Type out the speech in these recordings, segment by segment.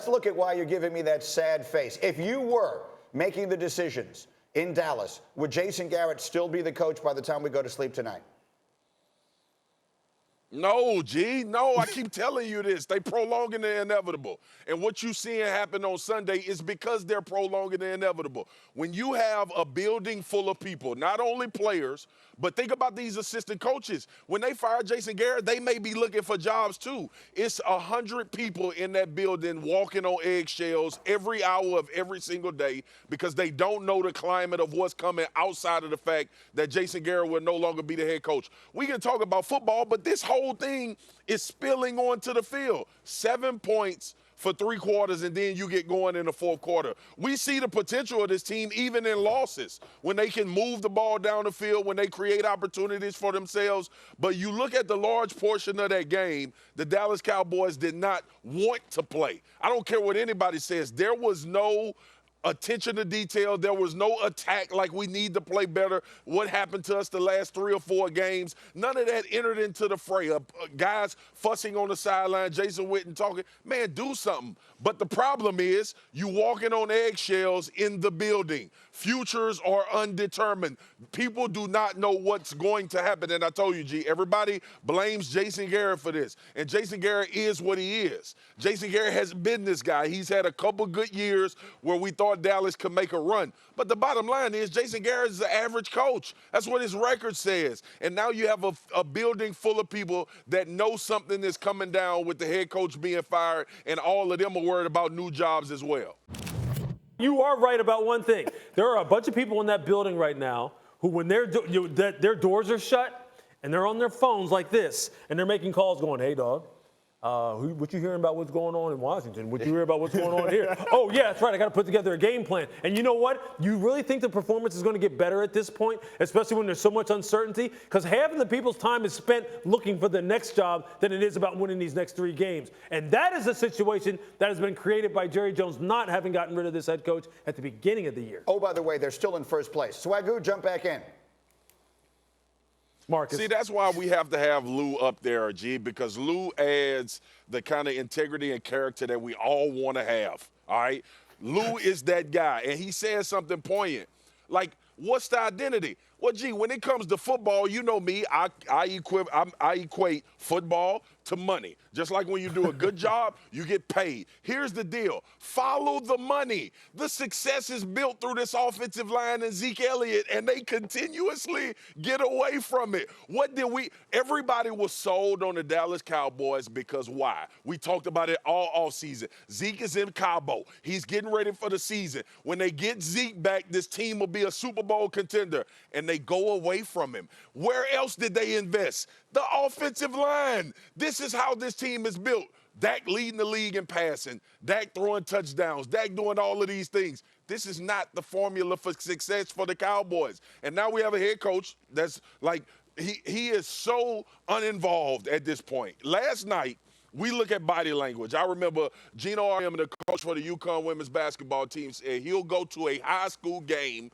let's look at why you're giving me that sad face. If you were making the decisions in Dallas, would Jason Garrett still be the coach by the time we go to sleep tonight? No, G. No, I keep telling you this. They prolonging the inevitable. And what you seeing happen on Sunday is because they're prolonging the inevitable. When you have a building full of people, not only players, but think about these assistant coaches. When they fire Jason Garrett, they may be looking for jobs too. It's 100 people in that building walking on eggshells every hour of every single day because they don't know the climate of what's coming outside of the fact that Jason Garrett will no longer be the head coach. We can talk about football, but this whole thing is spilling onto the field. 7 points for 3 quarters, and then you get going in the fourth quarter. We see the potential of this team even in losses, when they can move the ball down the field, when they create opportunities for themselves. But you look at the large portion of that game, the Dallas Cowboys did not want to play. I don't care what anybody says. There was no attention to detail. There was no attack like we need to play better. What happened to us the last 3 or 4 games? None of that entered into the fray. Guys fussing on the sideline, Jason Witten talking. Man, do something. But the problem is you walking on eggshells in the building. Futures are undetermined. People do not know what's going to happen. And I told you, G, everybody blames Jason Garrett for this. And Jason Garrett is what he is. Jason Garrett has been this guy. He's had a couple good years where we thought Dallas could make a run. But the bottom line is Jason Garrett is an average coach. That's what his record says. And now you have a building full of people that know something is coming down with the head coach being fired, and all of them are worried about new jobs as well. You are right about one thing. There are a bunch of people in that building right now who, when their doors are shut and they're on their phones like this, and they're making calls going, hey, dog, what you hearing about what's going on in Washington? What you hear about what's going on here? Oh, yeah, that's right. I got to put together a game plan. And you know what? You really think the performance is going to get better at this point, especially when there's so much uncertainty? Because half of the people's time is spent looking for the next job than it is about winning these next 3 games. And that is a situation that has been created by Jerry Jones not having gotten rid of this head coach at the beginning of the year. Oh, by the way, they're still in first place. Swagoo, jump back in. Marcus. See, that's why we have to have Lou up there, G, because Lou adds the kind of integrity and character that we all want to have, all right? Lou is that guy, and he says something poignant. Like, what's the identity? Well, G, when it comes to football, you know me, I equate football to money. Just like when you do a good job, you get paid. Here's the deal. Follow the money. The success is built through this offensive line and Zeke Elliott, and they continuously get away from it. Everybody was sold on the Dallas Cowboys because why? We talked about it all offseason. Zeke is in Cabo. He's getting ready for the season. When they get Zeke back, this team will be a Super Bowl contender, and they go away from him. Where else did they invest? The offensive line. This is how this team is built. Dak leading the league in passing. Dak throwing touchdowns. Dak doing all of these things. This is not the formula for success for the Cowboys. And now we have a head coach that's like, he is so uninvolved at this point. Last night, we look at body language. I remember Gino Ariam, the coach for the UConn women's basketball team, said he'll go to a high school game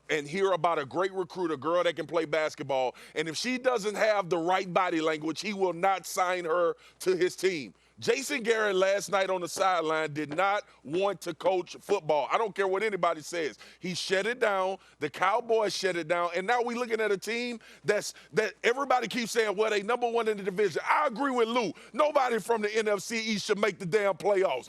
and hear about a great recruit, a girl that can play basketball, and if she doesn't have the right body language, he will not sign her to his team. Jason Garrett last night on the sideline did not want to coach football. I don't care what anybody says. He shut it down. The Cowboys shut it down. And now we're looking at a team that everybody keeps saying, well, they number 1 in the division. I agree with Lou. Nobody from the NFC East should make the damn playoffs.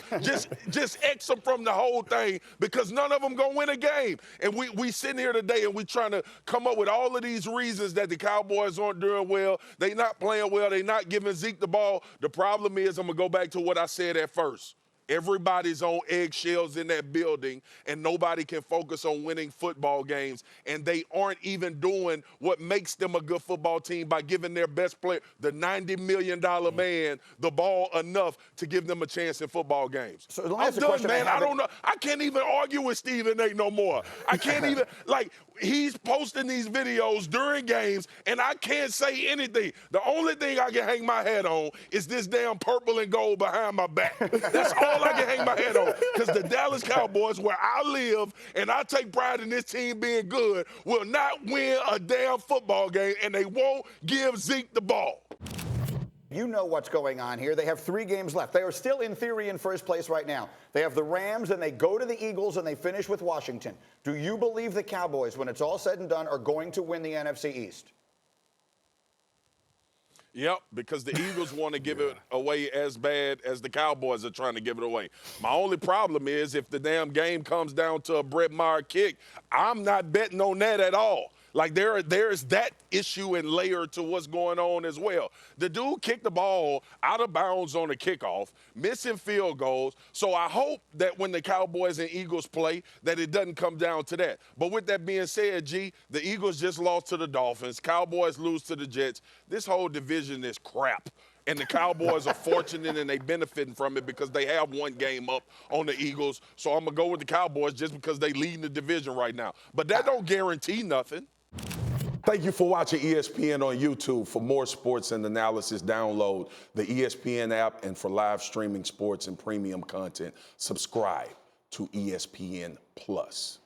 Just X them from the whole thing because none of them going to win a game. And we sitting here today and we trying to come up with all of these reasons that the Cowboys aren't doing well. They not playing well. They not giving Zeke the ball. The problem is, I'm going to go back to what I said at first. Everybody's on eggshells in that building, and nobody can focus on winning football games, and they aren't even doing what makes them a good football team by giving their best player, the $90 million man, the ball enough to give them a chance in football games. So I'm done, man. I don't know. I can't even argue with Stephen A. no more. I can't even, he's posting these videos during games, and I can't say anything. The only thing I can hang my hat on is this damn purple and gold behind my back. That's all I can hang my head on, because the Dallas Cowboys, where I live, and I take pride in this team being good, will not win a damn football game, and they won't give Zeke the ball. You know what's going on here. They have 3 games left. They are still, in theory, in first place right now. They have the Rams, and they go to the Eagles, and they finish with Washington. Do you believe the Cowboys, when it's all said and done, are going to win the NFC East? Yep, because the Eagles want to give it away as bad as the Cowboys are trying to give it away. My only problem is if the damn game comes down to a Brett Maher kick, I'm not betting on that at all. Like there's that issue and layer to what's going on as well. The dude kicked the ball out of bounds on a kickoff, missing field goals. So I hope that when the Cowboys and Eagles play, that it doesn't come down to that. But with that being said, G, the Eagles just lost to the Dolphins. Cowboys lose to the Jets. This whole division is crap. And the Cowboys are fortunate and they benefiting from it because they have 1 game up on the Eagles. So I'm going to go with the Cowboys just because they lead the division right now. But that don't guarantee nothing. Thank you for watching ESPN on YouTube. For more sports and analysis, download the ESPN app. And for live streaming sports and premium content, subscribe to ESPN Plus.